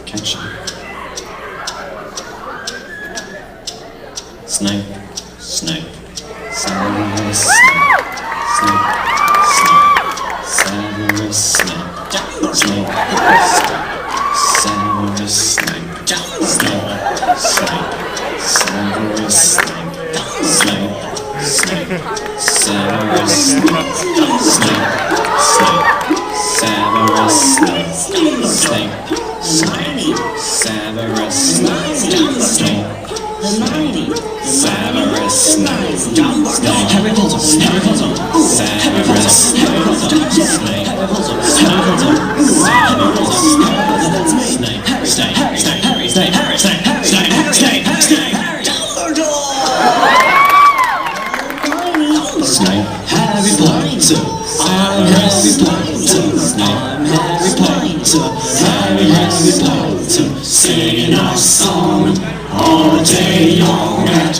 Catch him. Snape, Snape, Severus Snape, Snape, Snape, Severus Snape, Snape, Severus Snape, Snape, Snape, Severus Snape, Snape, Snape, Severus Snape, Snape, Snape, Severus Snape, Snape, Snape, Severus Snape, Snape, Severus Snape, Harry Potter, Harry Potter, Severus Snape, Snape, Harry Potter, Harry Potter, Severus Snape, Harry Snape, Harry Snape, Harry Snape, Harry Snape, Harry Snape, Harry Snape, Harry Snape, Dumbledore, Snape, Harry Potter, I'm Harry Potter, I'm Harry Potter, Harry Potter, singing our song all day long at